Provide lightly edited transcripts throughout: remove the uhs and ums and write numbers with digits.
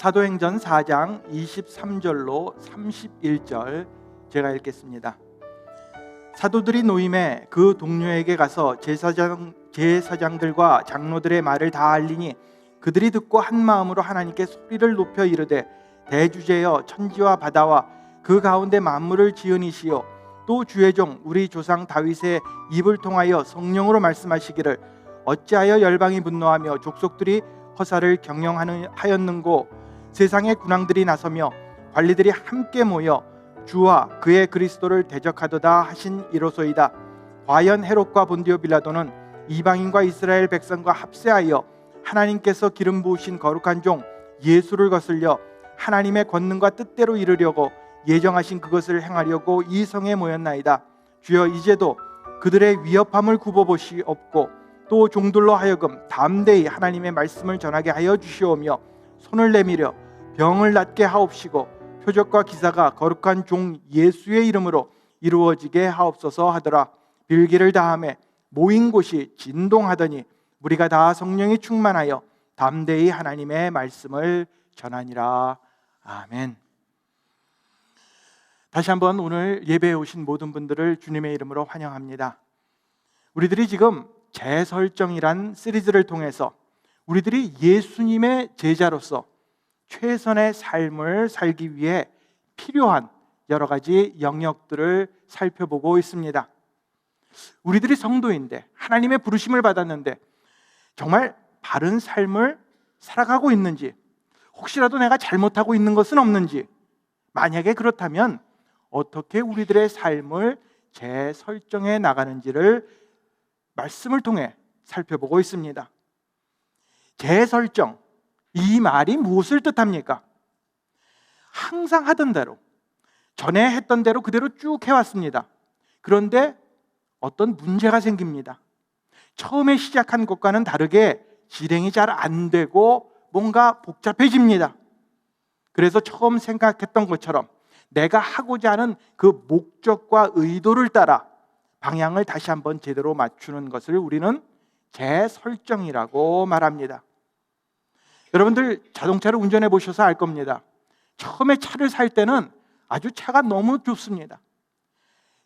사도행전 4장 23절로 31절 제가 읽겠습니다. 사도들이 노임에 그 동료에게 가서 제사장들과 장로들의 말을 다 알리니 그들이 듣고 한 마음으로 하나님께 소리를 높여 이르되 대주제여 천지와 바다와 그 가운데 만물을 지은 이시요 또 주의 종 우리 조상 다윗의 입을 통하여 성령으로 말씀하시기를 어찌하여 열방이 분노하며 족속들이 허사를 경영하였는고 세상의 군왕들이 나서며 관리들이 함께 모여 주와 그의 그리스도를 대적하도다 하신 이로소이다. 과연 헤롯과 본디오 빌라도는 이방인과 이스라엘 백성과 합세하여 하나님께서 기름 부으신 거룩한 종 예수를 거슬려 하나님의 권능과 뜻대로 이루려고 예정하신 그것을 행하려고 이 성에 모였나이다. 주여 이제도 그들의 위협함을 굽어보시옵고 또 종들로 하여금 담대히 하나님의 말씀을 전하게 하여 주시오며 손을 내밀어 병을 낫게 하옵시고 표적과 기사가 거룩한 종 예수의 이름으로 이루어지게 하옵소서 하더라. 빌기를 다하매 모인 곳이 진동하더니 우리가 다 성령이 충만하여 담대히 하나님의 말씀을 전하니라. 아멘. 다시 한번 오늘 예배에 오신 모든 분들을 주님의 이름으로 환영합니다. 우리들이 지금 재설정이란 시리즈를 통해서 우리들이 예수님의 제자로서 최선의 삶을 살기 위해 필요한 여러 가지 영역들을 살펴보고 있습니다. 우리들이 성도인데 하나님의 부르심을 받았는데 정말 바른 삶을 살아가고 있는지, 혹시라도 내가 잘못하고 있는 것은 없는지, 만약에 그렇다면 어떻게 우리들의 삶을 재설정해 나가는지를 말씀을 통해 살펴보고 있습니다. 재설정, 이 말이 무엇을 뜻합니까? 항상 하던 대로, 전에 했던 대로 그대로 쭉 해왔습니다. 그런데 어떤 문제가 생깁니다. 처음에 시작한 것과는 다르게 실행이 잘 안 되고 뭔가 복잡해집니다. 그래서 처음 생각했던 것처럼 내가 하고자 하는 그 목적과 의도를 따라 방향을 다시 한번 제대로 맞추는 것을 우리는 재설정이라고 말합니다. 여러분들 자동차를 운전해 보셔서 알 겁니다. 처음에 차를 살 때는 아주 차가 너무 좋습니다.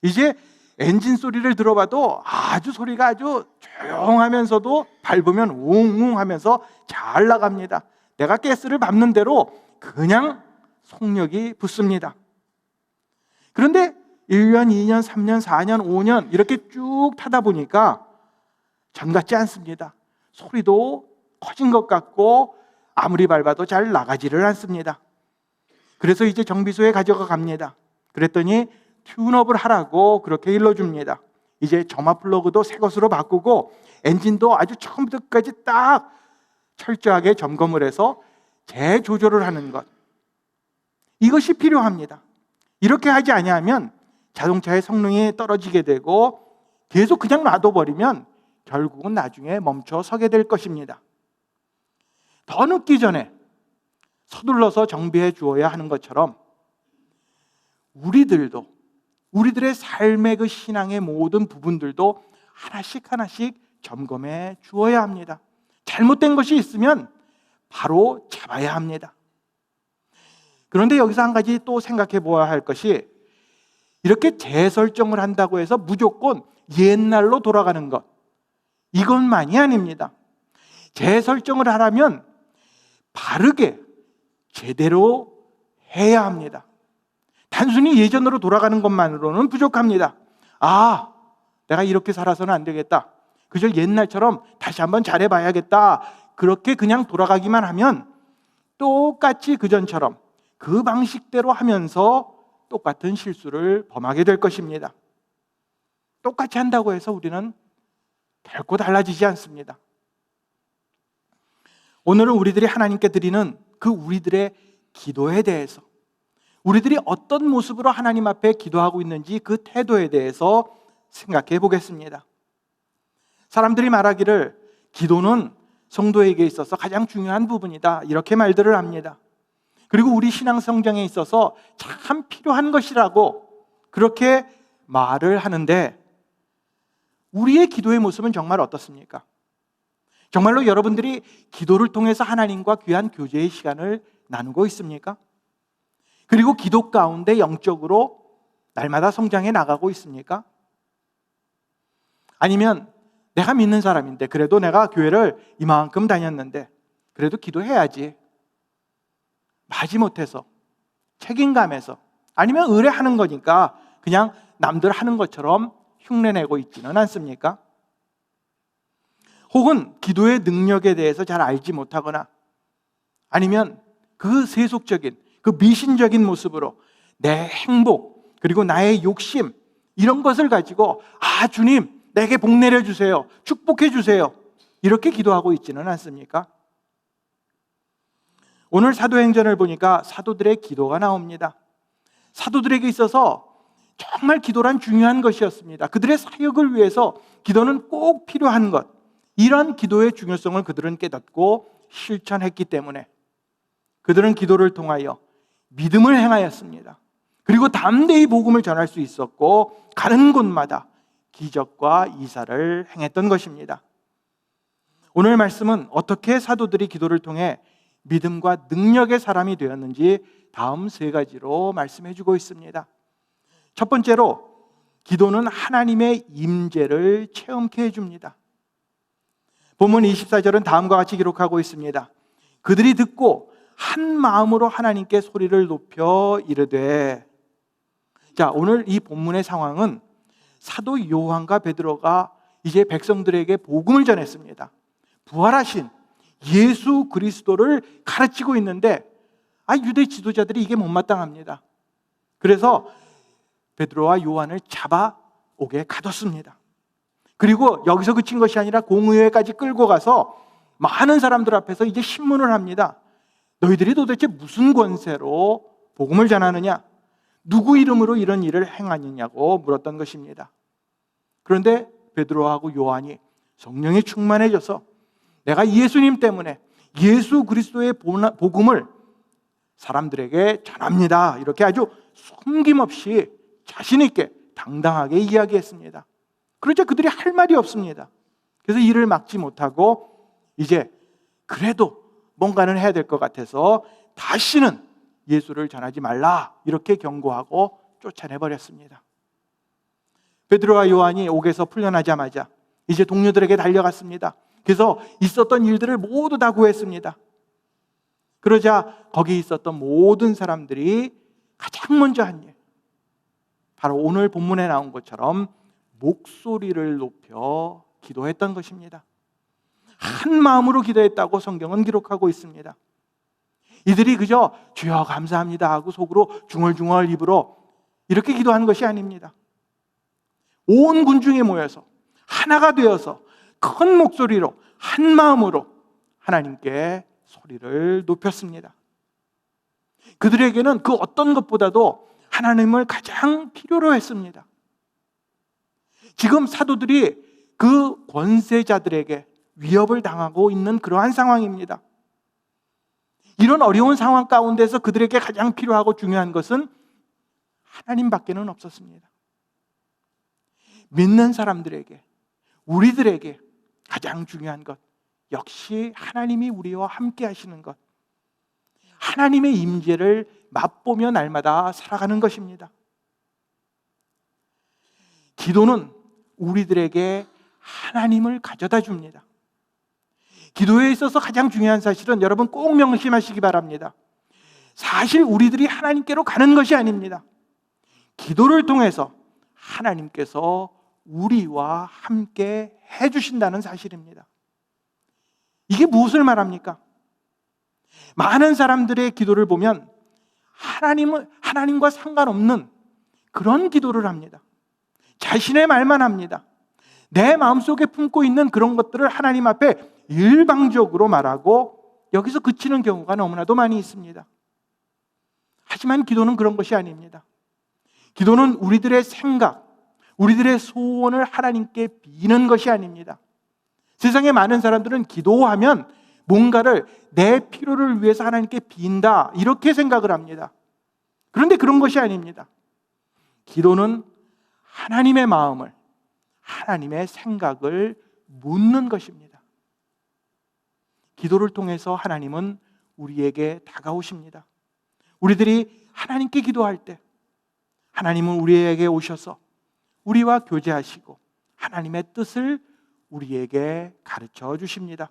이제 엔진 소리를 들어봐도 아주 소리가 아주 조용하면서도 밟으면 웅웅 하면서 잘 나갑니다. 내가 가스를 밟는 대로 그냥 속력이 붙습니다. 그런데 1년, 2년, 3년, 4년, 5년 이렇게 쭉 타다 보니까 전 같지 않습니다. 소리도 커진 것 같고 아무리 밟아도 잘 나가지를 않습니다. 그래서 이제 정비소에 가져가 갑니다. 그랬더니 튠업을 하라고 그렇게 일러줍니다. 이제 점화 플러그도 새 것으로 바꾸고 엔진도 아주 처음부터 끝까지 딱 철저하게 점검을 해서 재조절을 하는 것, 이것이 필요합니다. 이렇게 하지 아니하면 자동차의 성능이 떨어지게 되고 계속 그냥 놔둬버리면 결국은 나중에 멈춰 서게 될 것입니다. 더 늦기 전에 서둘러서 정비해 주어야 하는 것처럼 우리들도 우리들의 삶의 그 신앙의 모든 부분들도 하나씩 하나씩 점검해 주어야 합니다. 잘못된 것이 있으면 바로 잡아야 합니다. 그런데 여기서 한 가지 또 생각해 보아야 할 것이, 이렇게 재설정을 한다고 해서 무조건 옛날로 돌아가는 것, 이것만이 아닙니다. 재설정을 하려면 바르게 제대로 해야 합니다. 단순히 예전으로 돌아가는 것만으로는 부족합니다. 아, 내가 이렇게 살아서는 안 되겠다, 그저 옛날처럼 다시 한번 잘해봐야겠다, 그렇게 그냥 돌아가기만 하면 똑같이 그전처럼 그 방식대로 하면서 똑같은 실수를 범하게 될 것입니다. 똑같이 한다고 해서 우리는 결코 달라지지 않습니다. 오늘은 우리들이 하나님께 드리는 그 우리들의 기도에 대해서, 우리들이 어떤 모습으로 하나님 앞에 기도하고 있는지 그 태도에 대해서 생각해 보겠습니다. 사람들이 말하기를 기도는 성도에게 있어서 가장 중요한 부분이다, 이렇게 말들을 합니다. 그리고 우리 신앙 성장에 있어서 참 필요한 것이라고 그렇게 말을 하는데, 우리의 기도의 모습은 정말 어떻습니까? 정말로 여러분들이 기도를 통해서 하나님과 귀한 교제의 시간을 나누고 있습니까? 그리고 기도 가운데 영적으로 날마다 성장해 나가고 있습니까? 아니면 내가 믿는 사람인데, 그래도 내가 교회를 이만큼 다녔는데 그래도 기도해야지, 마지못해서 책임감에서, 아니면 의뢰하는 거니까 그냥 남들 하는 것처럼 흉내내고 있지는 않습니까? 혹은 기도의 능력에 대해서 잘 알지 못하거나, 아니면 그 세속적인, 그 미신적인 모습으로 내 행복, 그리고 나의 욕심, 이런 것을 가지고 주님 내게 복 내려주세요, 축복해 주세요, 이렇게 기도하고 있지는 않습니까? 오늘 사도행전을 보니까 사도들의 기도가 나옵니다. 사도들에게 있어서 정말 기도란 중요한 것이었습니다. 그들의 사역을 위해서 기도는 꼭 필요한 것, 이런 기도의 중요성을 그들은 깨닫고 실천했기 때문에 그들은 기도를 통하여 믿음을 행하였습니다. 그리고 담대히 복음을 전할 수 있었고 가는 곳마다 기적과 이사를 행했던 것입니다. 오늘 말씀은 어떻게 사도들이 기도를 통해 믿음과 능력의 사람이 되었는지 다음 세 가지로 말씀해 주고 있습니다. 첫 번째로, 기도는 하나님의 임재를 체험케 해줍니다. 본문 24절은 다음과 같이 기록하고 있습니다. 그들이 듣고 한 마음으로 하나님께 소리를 높여 이르되. 자, 오늘 이 본문의 상황은 사도 요한과 베드로가 이제 백성들에게 복음을 전했습니다. 부활하신 예수 그리스도를 가르치고 있는데 유대 지도자들이 이게 못마땅합니다. 그래서 베드로와 요한을 잡아오게 가뒀습니다. 그리고 여기서 그친 것이 아니라 공의회까지 끌고 가서 많은 사람들 앞에서 이제 신문을 합니다. 너희들이 도대체 무슨 권세로 복음을 전하느냐? 누구 이름으로 이런 일을 행하느냐고 물었던 것입니다. 그런데 베드로하고 요한이 성령에 충만해져서 내가 예수님 때문에 예수 그리스도의 복음을 사람들에게 전합니다, 이렇게 아주 숨김없이 자신 있게 당당하게 이야기했습니다. 그러자 그들이 할 말이 없습니다. 그래서 이를 막지 못하고 이제 그래도 뭔가는 해야 될 것 같아서 다시는 예수를 전하지 말라, 이렇게 경고하고 쫓아내버렸습니다. 베드로와 요한이 옥에서 풀려나자마자 이제 동료들에게 달려갔습니다. 그래서 있었던 일들을 모두 다 구했습니다. 그러자 거기 있었던 모든 사람들이 가장 먼저 한 일, 바로 오늘 본문에 나온 것처럼 목소리를 높여 기도했던 것입니다. 한 마음으로 기도했다고 성경은 기록하고 있습니다. 이들이 그저 주여 감사합니다 하고 속으로 중얼중얼 입으로 이렇게 기도하는 것이 아닙니다. 온 군중이 모여서 하나가 되어서 큰 목소리로 한 마음으로 하나님께 소리를 높였습니다. 그들에게는 그 어떤 것보다도 하나님을 가장 필요로 했습니다. 지금 사도들이 그 권세자들에게 위협을 당하고 있는 그러한 상황입니다. 이런 어려운 상황 가운데서 그들에게 가장 필요하고 중요한 것은 하나님밖에는 없었습니다. 믿는 사람들에게, 우리들에게 가장 중요한 것, 역시 하나님이 우리와 함께 하시는 것, 하나님의 임재를 맛보며 날마다 살아가는 것입니다. 기도는 우리들에게 하나님을 가져다 줍니다. 기도에 있어서 가장 중요한 사실은 여러분 꼭 명심하시기 바랍니다. 사실 우리들이 하나님께로 가는 것이 아닙니다. 기도를 통해서 하나님께서 우리와 함께 해주신다는 사실입니다. 이게 무엇을 말합니까? 많은 사람들의 기도를 보면 하나님과 상관없는 그런 기도를 합니다. 자신의 말만 합니다. 내 마음속에 품고 있는 그런 것들을 하나님 앞에 일방적으로 말하고 여기서 그치는 경우가 너무나도 많이 있습니다. 하지만 기도는 그런 것이 아닙니다. 기도는 우리들의 생각, 우리들의 소원을 하나님께 비는 것이 아닙니다. 세상에 많은 사람들은 기도하면 뭔가를 내 필요를 위해서 하나님께 빈다, 이렇게 생각을 합니다. 그런데 그런 것이 아닙니다. 기도는 하나님의 마음을, 하나님의 생각을 묻는 것입니다. 기도를 통해서 하나님은 우리에게 다가오십니다. 우리들이 하나님께 기도할 때 하나님은 우리에게 오셔서 우리와 교제하시고 하나님의 뜻을 우리에게 가르쳐 주십니다.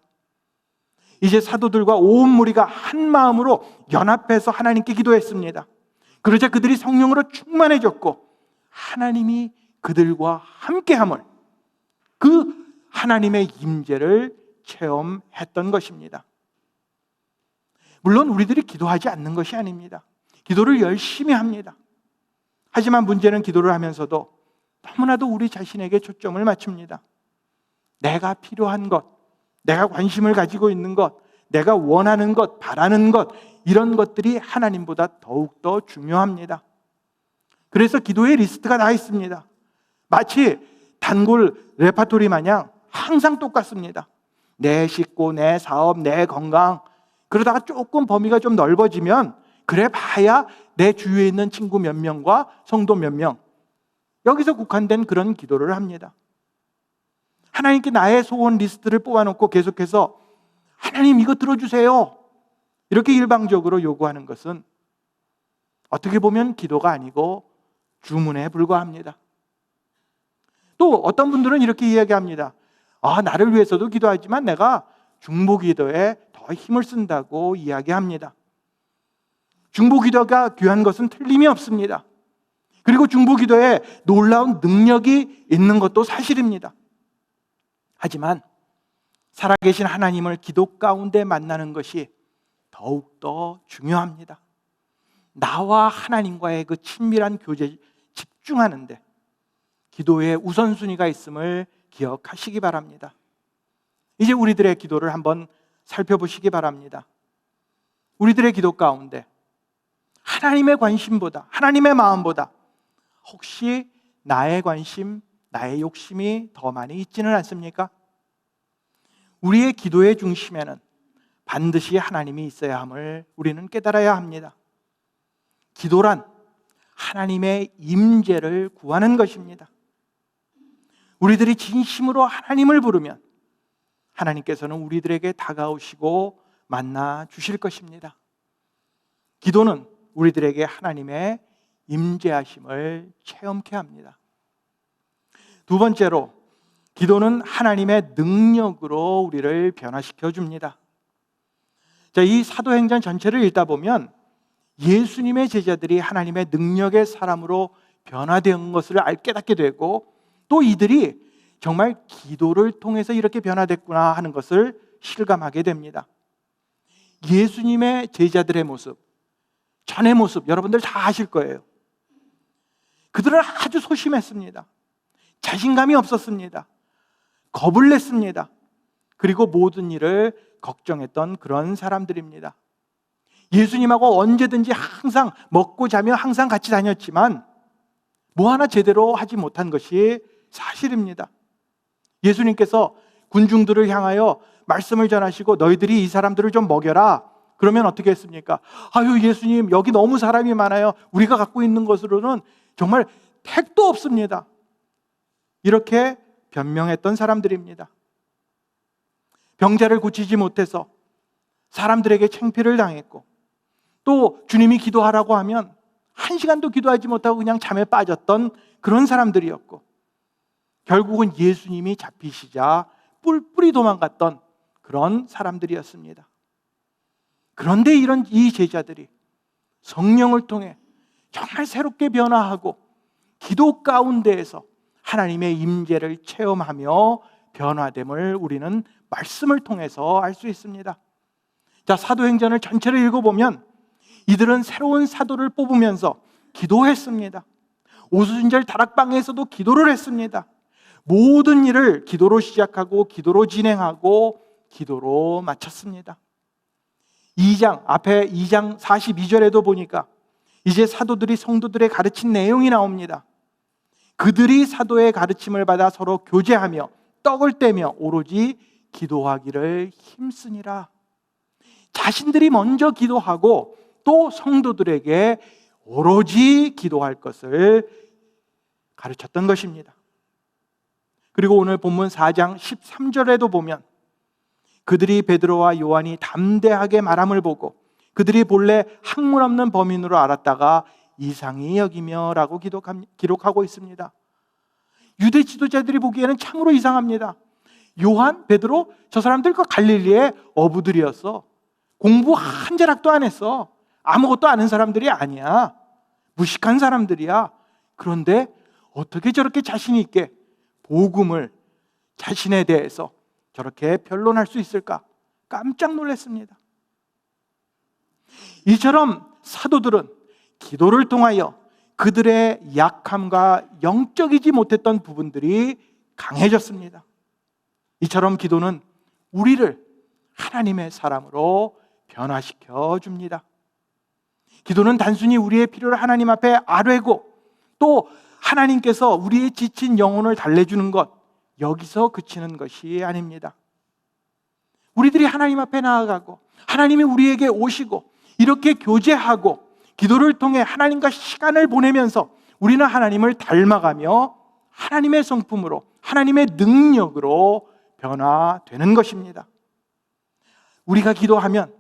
이제 사도들과 온 무리가 한 마음으로 연합해서 하나님께 기도했습니다. 그러자 그들이 성령으로 충만해졌고 하나님이 그들과 함께함을, 그 하나님의 임재를 체험했던 것입니다. 물론 우리들이 기도하지 않는 것이 아닙니다. 기도를 열심히 합니다. 하지만 문제는 기도를 하면서도 너무나도 우리 자신에게 초점을 맞춥니다. 내가 필요한 것, 내가 관심을 가지고 있는 것, 내가 원하는 것, 바라는 것, 이런 것들이 하나님보다 더욱더 중요합니다. 그래서 기도의 리스트가 다 있습니다. 마치 단골 레파토리 마냥 항상 똑같습니다. 내 식구, 내 사업, 내 건강. 그러다가 조금 범위가 좀 넓어지면 그래 봐야 내 주위에 있는 친구 몇 명과 성도 몇 명, 여기서 국한된 그런 기도를 합니다. 하나님께 나의 소원 리스트를 뽑아놓고 계속해서 하나님 이거 들어주세요, 이렇게 일방적으로 요구하는 것은 어떻게 보면 기도가 아니고 주문에 불과합니다. 또 어떤 분들은 이렇게 이야기합니다. 나를 위해서도 기도하지만 내가 중보기도에 더 힘을 쓴다고 이야기합니다. 중보기도가 귀한 것은 틀림이 없습니다. 그리고 중보기도에 놀라운 능력이 있는 것도 사실입니다. 하지만 살아계신 하나님을 기도 가운데 만나는 것이 더욱더 중요합니다. 나와 하나님과의 그 친밀한 교제에 집중하는데 기도의 우선순위가 있음을 기억하시기 바랍니다. 이제 우리들의 기도를 한번 살펴보시기 바랍니다. 우리들의 기도 가운데 하나님의 관심보다, 하나님의 마음보다 혹시 나의 관심, 나의 욕심이 더 많이 있지는 않습니까? 우리의 기도의 중심에는 반드시 하나님이 있어야 함을 우리는 깨달아야 합니다. 기도란 하나님의 임재를 구하는 것입니다. 우리들이 진심으로 하나님을 부르면 하나님께서는 우리들에게 다가오시고 만나 주실 것입니다. 기도는 우리들에게 하나님의 임재하심을 체험케 합니다. 두 번째로, 기도는 하나님의 능력으로 우리를 변화시켜 줍니다. 자, 이 사도행전 전체를 읽다 보면 예수님의 제자들이 하나님의 능력의 사람으로 변화된 것을 깨닫게 되고, 또 이들이 정말 기도를 통해서 이렇게 변화됐구나 하는 것을 실감하게 됩니다. 예수님의 제자들의 모습, 전의 모습 여러분들 다 아실 거예요. 그들은 아주 소심했습니다. 자신감이 없었습니다. 겁을 냈습니다. 그리고 모든 일을 걱정했던 그런 사람들입니다. 예수님하고 언제든지 항상 먹고 자며 항상 같이 다녔지만 뭐 하나 제대로 하지 못한 것이 사실입니다. 예수님께서 군중들을 향하여 말씀을 전하시고 너희들이 이 사람들을 좀 먹여라. 그러면 어떻게 했습니까? 아유, 예수님, 여기 너무 사람이 많아요. 우리가 갖고 있는 것으로는 정말 택도 없습니다. 이렇게 변명했던 사람들입니다. 병자를 고치지 못해서 사람들에게 창피를 당했고, 또 주님이 기도하라고 하면 1시간도 기도하지 못하고 그냥 잠에 빠졌던 그런 사람들이었고, 결국은 예수님이 잡히시자 뿔뿔이 도망갔던 그런 사람들이었습니다. 그런데 이 제자들이 성령을 통해 정말 새롭게 변화하고 기도 가운데에서 하나님의 임재를 체험하며 변화됨을 우리는 말씀을 통해서 알 수 있습니다. 자, 사도행전을 전체를 읽어보면 이들은 새로운 사도를 뽑으면서 기도했습니다. 오순절 다락방에서도 기도를 했습니다. 모든 일을 기도로 시작하고 기도로 진행하고 기도로 마쳤습니다. 2장 42절에도 보니까 이제 사도들이 성도들의 가르친 내용이 나옵니다. 그들이 사도의 가르침을 받아 서로 교제하며 떡을 떼며 오로지 기도하기를 힘쓰니라. 자신들이 먼저 기도하고 또 성도들에게 오로지 기도할 것을 가르쳤던 것입니다. 그리고 오늘 본문 4장 13절에도 보면 그들이 베드로와 요한이 담대하게 말함을 보고 그들이 본래 학문 없는 범인으로 알았다가 이상히 여기며 라고 기록하고 있습니다. 유대 지도자들이 보기에는 참으로 이상합니다. 요한, 베드로, 저 사람들 그 갈릴리의 어부들이었어. 공부 한 자락도 안 했어. 아무것도 아는 사람들이 아니야. 무식한 사람들이야. 그런데 어떻게 저렇게 자신 있게 복음을 자신에 대해서 저렇게 변론할 수 있을까? 깜짝 놀랐습니다. 이처럼 사도들은 기도를 통하여 그들의 약함과 영적이지 못했던 부분들이 강해졌습니다. 이처럼 기도는 우리를 하나님의 사람으로 변화시켜 줍니다. 기도는 단순히 우리의 필요를 하나님 앞에 아뢰고 또 하나님께서 우리의 지친 영혼을 달래주는 것, 여기서 그치는 것이 아닙니다. 우리들이 하나님 앞에 나아가고 하나님이 우리에게 오시고 이렇게 교제하고 기도를 통해 하나님과 시간을 보내면서 우리는 하나님을 닮아가며 하나님의 성품으로, 하나님의 능력으로 변화되는 것입니다. 우리가 기도하면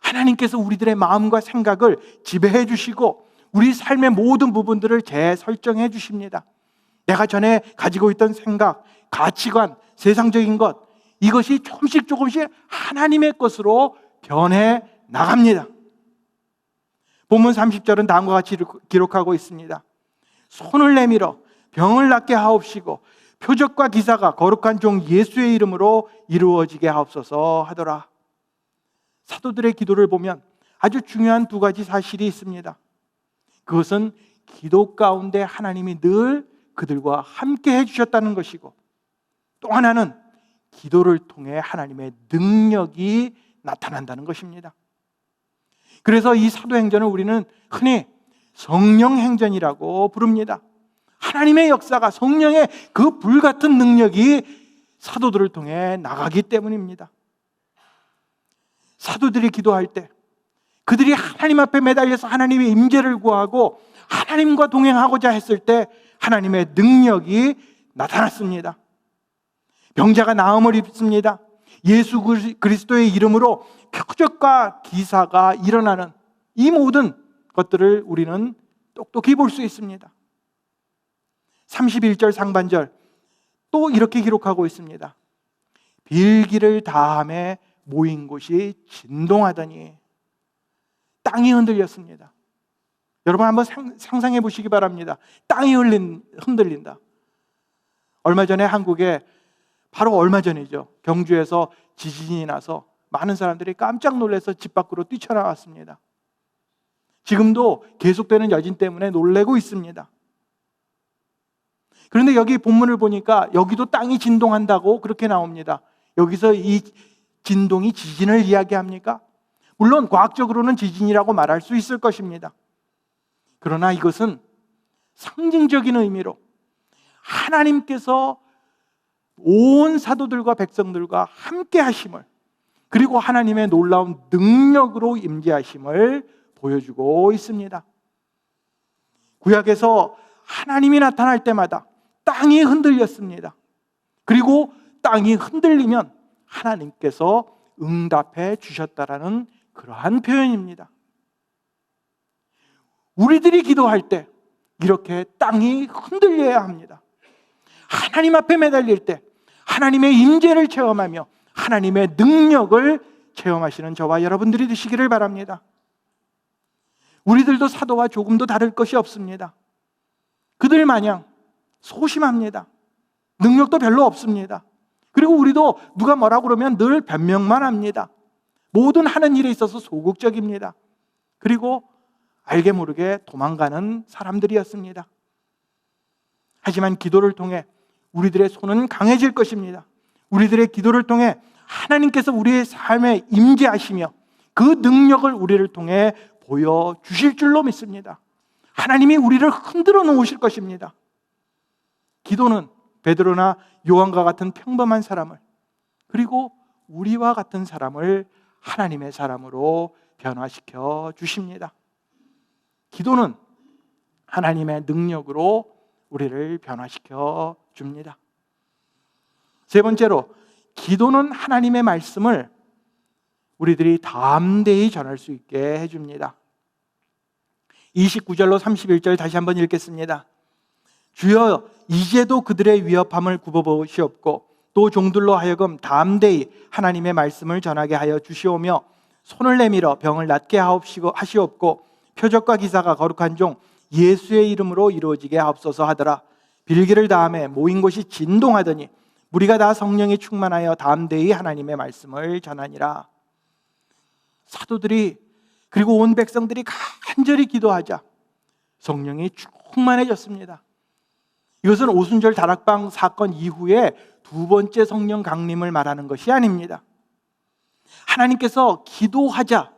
하나님께서 우리들의 마음과 생각을 지배해 주시고 우리 삶의 모든 부분들을 재설정해 주십니다. 내가 전에 가지고 있던 생각, 가치관, 세상적인 것, 이것이 조금씩 하나님의 것으로 변해 나갑니다. 본문 30절은 다음과 같이 기록하고 있습니다. 손을 내밀어 병을 낫게 하옵시고 표적과 기사가 거룩한 종 예수의 이름으로 이루어지게 하옵소서 하더라. 사도들의 기도를 보면 아주 중요한 두 가지 사실이 있습니다. 그것은 기도 가운데 하나님이 늘 그들과 함께 해주셨다는 것이고 또 하나는 기도를 통해 하나님의 능력이 나타난다는 것입니다. 그래서 이 사도행전을 우리는 흔히 성령행전이라고 부릅니다. 하나님의 역사가, 성령의 그 불같은 능력이 사도들을 통해 나가기 때문입니다. 사도들이 기도할 때 그들이 하나님 앞에 매달려서 하나님의 임재를 구하고 하나님과 동행하고자 했을 때 하나님의 능력이 나타났습니다. 병자가 나음을 입습니다. 예수 그리스도의 이름으로 표적과 기사가 일어나는 이 모든 것들을 우리는 똑똑히 볼 수 있습니다. 31절 상반절 또 이렇게 기록하고 있습니다. 빌기를 다함에 모인 곳이 진동하더니 땅이 흔들렸습니다. 여러분 한번 상상해 보시기 바랍니다. 땅이 흔들린다. 얼마 전에 한국에 바로 얼마 전이죠. 경주에서 지진이 나서 많은 사람들이 깜짝 놀라서 집 밖으로 뛰쳐나왔습니다. 지금도 계속되는 여진 때문에 놀래고 있습니다. 그런데 여기 본문을 보니까 여기도 땅이 진동한다고 그렇게 나옵니다. 여기서 이 진동이 지진을 이야기합니까? 물론 과학적으로는 지진이라고 말할 수 있을 것입니다. 그러나 이것은 상징적인 의미로 하나님께서 온 사도들과 백성들과 함께 하심을, 그리고 하나님의 놀라운 능력으로 임재하심을 보여주고 있습니다. 구약에서 하나님이 나타날 때마다 땅이 흔들렸습니다. 그리고 땅이 흔들리면 하나님께서 응답해 주셨다라는 그러한 표현입니다. 우리들이 기도할 때 이렇게 땅이 흔들려야 합니다. 하나님 앞에 매달릴 때 하나님의 임재를 체험하며 하나님의 능력을 체험하시는 저와 여러분들이 되시기를 바랍니다. 우리들도 사도와 조금도 다를 것이 없습니다. 그들 마냥 소심합니다. 능력도 별로 없습니다. 그리고 우리도 누가 뭐라고 그러면 늘 변명만 합니다. 모든 하는 일에 있어서 소극적입니다. 그리고 알게 모르게 도망가는 사람들이었습니다. 하지만 기도를 통해 우리들의 손은 강해질 것입니다. 우리들의 기도를 통해 하나님께서 우리의 삶에 임재하시며 그 능력을 우리를 통해 보여주실 줄로 믿습니다. 하나님이 우리를 흔들어 놓으실 것입니다. 기도는 베드로나 요한과 같은 평범한 사람을, 그리고 우리와 같은 사람을 하나님의 사람으로 변화시켜 주십니다. 기도는 하나님의 능력으로 우리를 변화시켜 줍니다. 세 번째로, 기도는 하나님의 말씀을 우리들이 담대히 전할 수 있게 해줍니다. 29절로 31절 다시 한번 읽겠습니다. 주여 이제도 그들의 위협함을 굽어보시옵고 또 종들로 하여금 담대히 하나님의 말씀을 전하게 하여 주시오며 손을 내밀어 병을 낫게 하시옵고 표적과 기사가 거룩한 종 예수의 이름으로 이루어지게 하옵소서 하더라. 빌기를 다음에 모인 곳이 진동하더니 무리가 다 성령이 충만하여 담대히 하나님의 말씀을 전하니라. 사도들이 그리고 온 백성들이 간절히 기도하자 성령이 충만해졌습니다. 이것은 오순절 다락방 사건 이후에 두 번째 성령 강림을 말하는 것이 아닙니다. 하나님께서 기도하자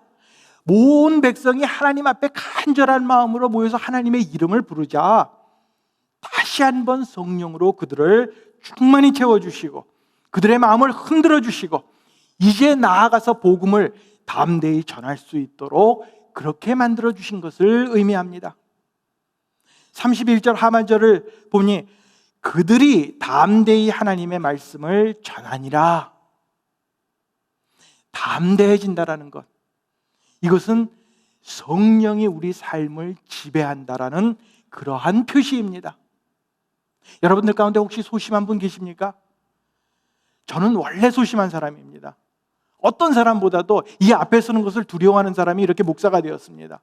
온 백성이 하나님 앞에 간절한 마음으로 모여서 하나님의 이름을 부르자 다시 한번 성령으로 그들을 충만히 채워주시고 그들의 마음을 흔들어 주시고 이제 나아가서 복음을 담대히 전할 수 있도록 그렇게 만들어 주신 것을 의미합니다. 31절 하반절을 보니 그들이 담대히 하나님의 말씀을 전하니라. 담대해진다라는 것, 이것은 성령이 우리 삶을 지배한다라는 그러한 표시입니다. 여러분들 가운데 혹시 소심한 분 계십니까? 저는 원래 소심한 사람입니다. 어떤 사람보다도 이 앞에 서는 것을 두려워하는 사람이 이렇게 목사가 되었습니다.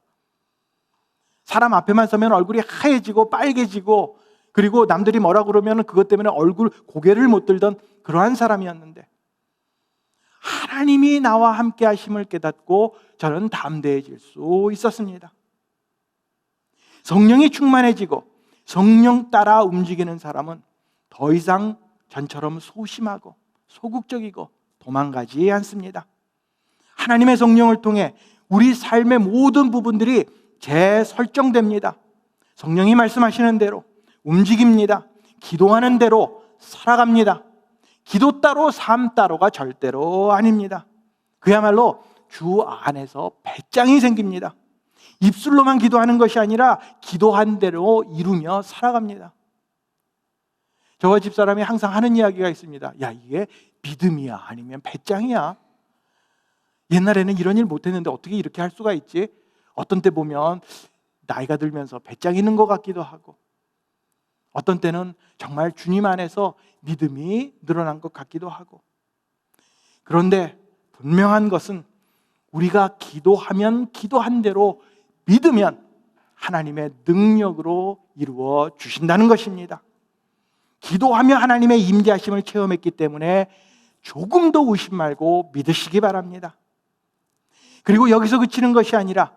사람 앞에만 서면 얼굴이 하얘지고 빨개지고 그리고 남들이 뭐라 그러면 그것 때문에 고개를 못 들던 그러한 사람이었는데 하나님이 나와 함께 하심을 깨닫고 저는 담대해질 수 있었습니다. 성령이 충만해지고 성령 따라 움직이는 사람은 더 이상 전처럼 소심하고 소극적이고 도망가지 않습니다. 하나님의 성령을 통해 우리 삶의 모든 부분들이 재설정됩니다. 성령이 말씀하시는 대로 움직입니다. 기도하는 대로 살아갑니다. 기도 따로 삶 따로가 절대로 아닙니다. 그야말로 주 안에서 배짱이 생깁니다. 입술로만 기도하는 것이 아니라 기도한 대로 이루며 살아갑니다. 저와 집사람이 항상 하는 이야기가 있습니다. 야, 이게 믿음이야 아니면 배짱이야? 옛날에는 이런 일 못했는데 어떻게 이렇게 할 수가 있지? 어떤 때 보면 나이가 들면서 배짱 있는 것 같기도 하고 어떤 때는 정말 주님 안에서 믿음이 늘어난 것 같기도 하고. 그런데 분명한 것은 우리가 기도하면 기도한 대로 믿으면 하나님의 능력으로 이루어 주신다는 것입니다. 기도하며 하나님의 임재하심을 체험했기 때문에 조금도 의심 말고 믿으시기 바랍니다. 그리고 여기서 그치는 것이 아니라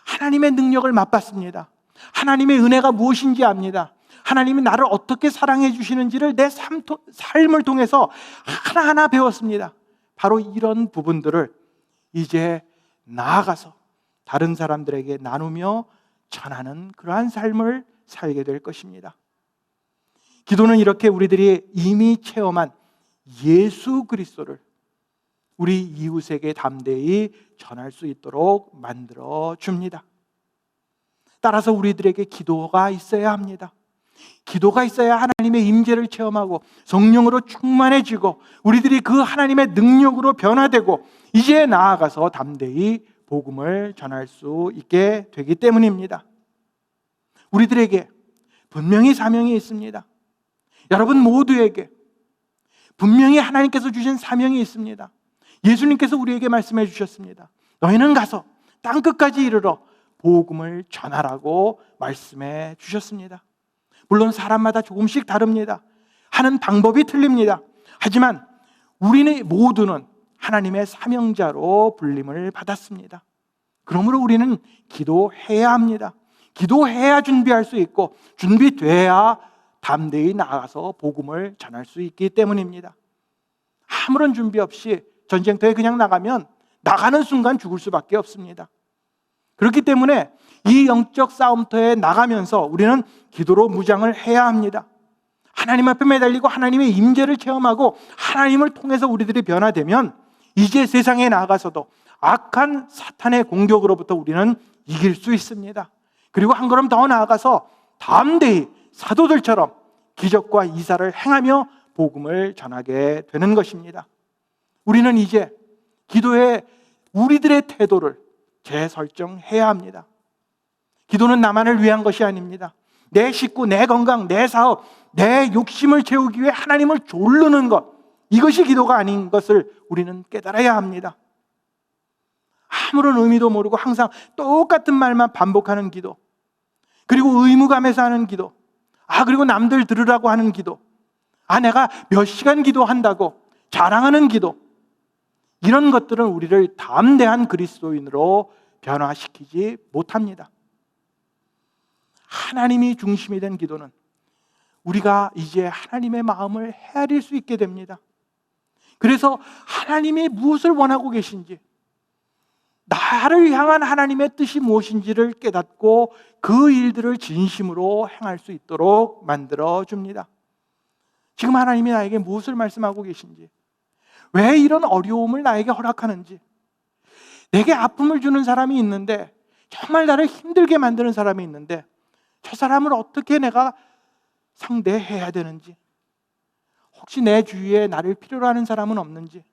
하나님의 능력을 맛봤습니다. 하나님의 은혜가 무엇인지 압니다. 하나님이 나를 어떻게 사랑해 주시는지를 내 삶을 통해서 하나하나 배웠습니다. 바로 이런 부분들을 이제 나아가서 다른 사람들에게 나누며 전하는 그러한 삶을 살게 될 것입니다. 기도는 이렇게 우리들이 이미 체험한 예수 그리스도를 우리 이웃에게 담대히 전할 수 있도록 만들어 줍니다. 따라서 우리들에게 기도가 있어야 합니다. 기도가 있어야 하나님의 임재를 체험하고 성령으로 충만해지고 우리들이 그 하나님의 능력으로 변화되고 이제 나아가서 담대히 복음을 전할 수 있게 되기 때문입니다. 우리들에게 분명히 사명이 있습니다. 여러분 모두에게 분명히 하나님께서 주신 사명이 있습니다. 예수님께서 우리에게 말씀해 주셨습니다. 너희는 가서 땅끝까지 이르러 복음을 전하라고 말씀해 주셨습니다. 물론 사람마다 조금씩 다릅니다. 하는 방법이 틀립니다. 하지만 우리는 모두는 하나님의 사명자로 불림을 받았습니다. 그러므로 우리는 기도해야 합니다. 기도해야 준비할 수 있고 준비돼야 담대히 나가서 복음을 전할 수 있기 때문입니다. 아무런 준비 없이 전쟁터에 그냥 나가면 나가는 순간 죽을 수밖에 없습니다. 그렇기 때문에 이 영적 싸움터에 나가면서 우리는 기도로 무장을 해야 합니다. 하나님 앞에 매달리고 하나님의 임재를 체험하고 하나님을 통해서 우리들이 변화되면 이제 세상에 나가서도 악한 사탄의 공격으로부터 우리는 이길 수 있습니다. 그리고 한 걸음 더 나아가서 담대히 사도들처럼 기적과 이사를 행하며 복음을 전하게 되는 것입니다. 우리는 이제 기도에 우리들의 태도를 재설정해야 합니다. 기도는 나만을 위한 것이 아닙니다. 내 식구, 내 건강, 내 사업, 내 욕심을 채우기 위해 하나님을 조르는 것, 이것이 기도가 아닌 것을 우리는 깨달아야 합니다. 아무런 의미도 모르고 항상 똑같은 말만 반복하는 기도, 그리고 의무감에서 하는 기도, 그리고 남들 들으라고 하는 기도, 내가 몇 시간 기도한다고 자랑하는 기도, 이런 것들은 우리를 담대한 그리스도인으로 변화시키지 못합니다. 하나님이 중심이 된 기도는 우리가 이제 하나님의 마음을 헤아릴 수 있게 됩니다. 그래서 하나님이 무엇을 원하고 계신지, 나를 향한 하나님의 뜻이 무엇인지를 깨닫고 그 일들을 진심으로 행할 수 있도록 만들어줍니다. 지금 하나님이 나에게 무엇을 말씀하고 계신지, 왜 이런 어려움을 나에게 허락하는지, 내게 아픔을 주는 사람이 있는데, 정말 나를 힘들게 만드는 사람이 있는데 저 사람을 어떻게 내가 상대해야 되는지, 혹시 내 주위에 나를 필요로 하는 사람은 없는지,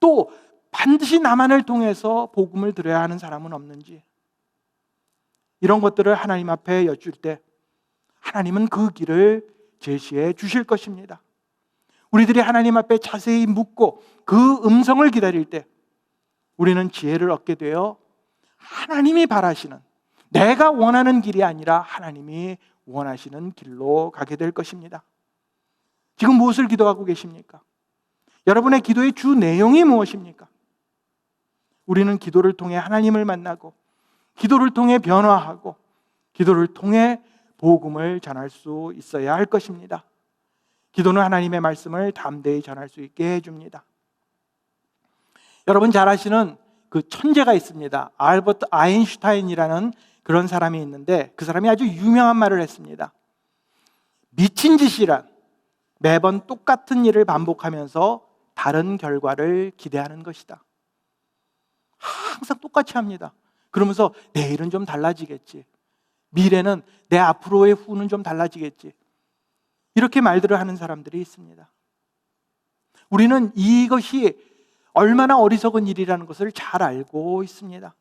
또 반드시 나만을 통해서 복음을 들어야 하는 사람은 없는지, 이런 것들을 하나님 앞에 여쭐 때 하나님은 그 길을 제시해 주실 것입니다. 우리들이 하나님 앞에 자세히 묻고 그 음성을 기다릴 때 우리는 지혜를 얻게 되어 하나님이 바라시는, 내가 원하는 길이 아니라 하나님이 원하시는 길로 가게 될 것입니다. 지금 무엇을 기도하고 계십니까? 여러분의 기도의 주 내용이 무엇입니까? 우리는 기도를 통해 하나님을 만나고, 기도를 통해 변화하고, 기도를 통해 복음을 전할 수 있어야 할 것입니다. 기도는 하나님의 말씀을 담대히 전할 수 있게 해줍니다. 여러분 잘 아시는 그 천재가 있습니다. 알버트 아인슈타인이라는 그런 사람이 있는데, 그 사람이 아주 유명한 말을 했습니다. 미친 짓이란 매번 똑같은 일을 반복하면서 다른 결과를 기대하는 것이다. 항상 똑같이 합니다. 그러면서 내일은 좀 달라지겠지, 미래는, 내 앞으로의 후는 좀 달라지겠지, 이렇게 말들을 하는 사람들이 있습니다. 우리는 이것이 얼마나 어리석은 일이라는 것을 잘 알고 있습니다.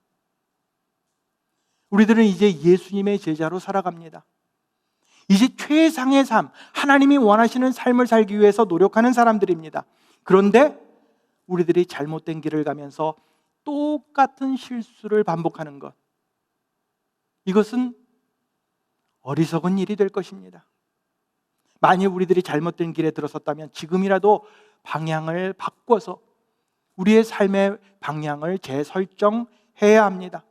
우리들은 이제 예수님의 제자로 살아갑니다. 이제 최상의 삶, 하나님이 원하시는 삶을 살기 위해서 노력하는 사람들입니다. 그런데 우리들이 잘못된 길을 가면서 똑같은 실수를 반복하는 것, 이것은 어리석은 일이 될 것입니다. 만일 우리들이 잘못된 길에 들어섰다면 지금이라도 방향을 바꿔서 우리의 삶의 방향을 재설정해야 합니다.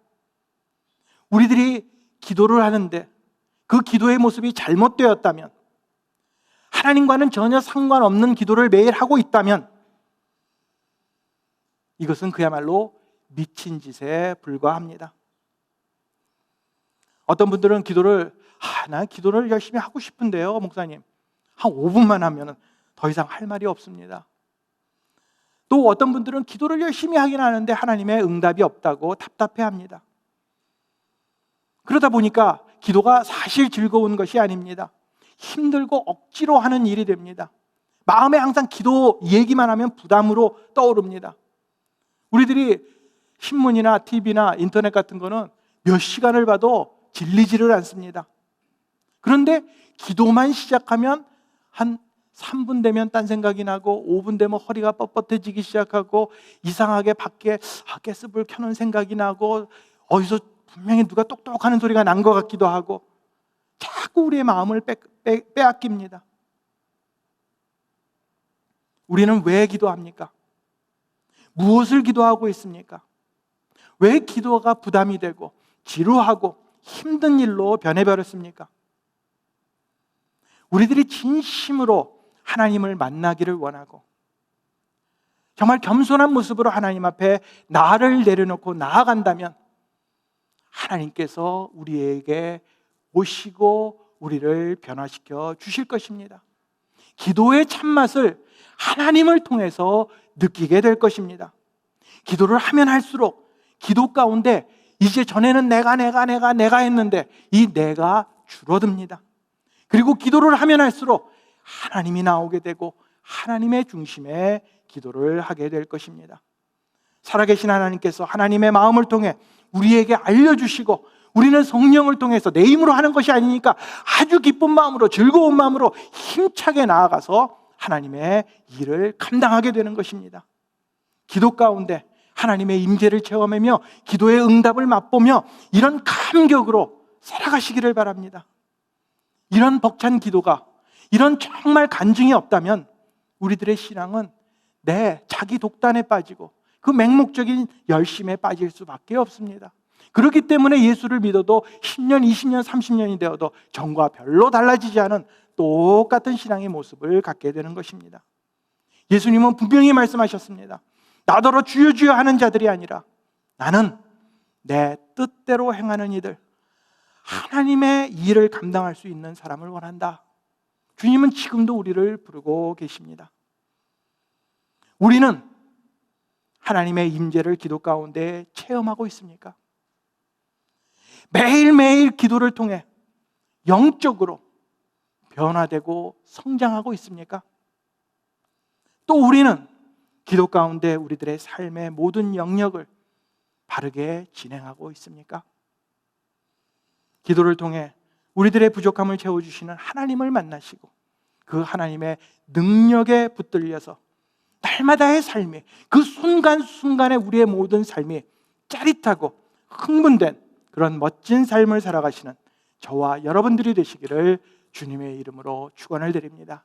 우리들이 기도를 하는데 그 기도의 모습이 잘못되었다면, 하나님과는 전혀 상관없는 기도를 매일 하고 있다면, 이것은 그야말로 미친 짓에 불과합니다. 어떤 분들은 난 기도를 열심히 하고 싶은데요, 목사님, 한 5분만 하면 더 이상 할 말이 없습니다. 또 어떤 분들은 기도를 열심히 하긴 하는데 하나님의 응답이 없다고 답답해합니다. 그러다 보니까 기도가 사실 즐거운 것이 아닙니다. 힘들고 억지로 하는 일이 됩니다. 마음에 항상 기도 얘기만 하면 부담으로 떠오릅니다. 우리들이 신문이나 TV나 인터넷 같은 거는 몇 시간을 봐도 질리지를 않습니다. 그런데 기도만 시작하면 한 3분 되면 딴 생각이 나고, 5분 되면 허리가 뻣뻣해지기 시작하고, 이상하게 밖에 가스불 켜놓은 생각이 나고, 어디서 분명히 누가 똑똑하는 소리가 난 것 같기도 하고, 자꾸 우리의 마음을 빼앗깁니다. 우리는 왜 기도합니까? 무엇을 기도하고 있습니까? 왜 기도가 부담이 되고 지루하고 힘든 일로 변해버렸습니까? 우리들이 진심으로 하나님을 만나기를 원하고, 정말 겸손한 모습으로 하나님 앞에 나를 내려놓고 나아간다면 하나님께서 우리에게 오시고 우리를 변화시켜 주실 것입니다. 기도의 참맛을 하나님을 통해서 느끼게 될 것입니다. 기도를 하면 할수록 기도 가운데 이제 전에는 내가 했는데 이 내가 줄어듭니다. 그리고 기도를 하면 할수록 하나님이 나오게 되고 하나님의 중심의 기도를 하게 될 것입니다. 살아계신 하나님께서 하나님의 마음을 통해 우리에게 알려주시고, 우리는 성령을 통해서 내 힘으로 하는 것이 아니니까 아주 기쁜 마음으로, 즐거운 마음으로 힘차게 나아가서 하나님의 일을 감당하게 되는 것입니다. 기도 가운데 하나님의 임재를 체험하며 기도의 응답을 맛보며 이런 감격으로 살아가시기를 바랍니다. 이런 벅찬 기도가, 이런 정말 간증이 없다면 우리들의 신앙은 자기 독단에 빠지고 그 맹목적인 열심에 빠질 수밖에 없습니다. 그렇기 때문에 예수를 믿어도 10년, 20년, 30년이 되어도 전과 별로 달라지지 않은 똑같은 신앙의 모습을 갖게 되는 것입니다. 예수님은 분명히 말씀하셨습니다. 나더러 주여 주여 하는 자들이 아니라 나는 내 뜻대로 행하는 이들, 하나님의 일을 감당할 수 있는 사람을 원한다. 주님은 지금도 우리를 부르고 계십니다. 우리는 하나님의 임재를 기도 가운데 체험하고 있습니까? 매일매일 기도를 통해 영적으로 변화되고 성장하고 있습니까? 또 우리는 기도 가운데 우리들의 삶의 모든 영역을 바르게 진행하고 있습니까? 기도를 통해 우리들의 부족함을 채워주시는 하나님을 만나시고 그 하나님의 능력에 붙들려서 날마다의 삶이, 그 순간순간에 우리의 모든 삶이 짜릿하고 흥분된 그런 멋진 삶을 살아가시는 저와 여러분들이 되시기를 주님의 이름으로 축원을 드립니다.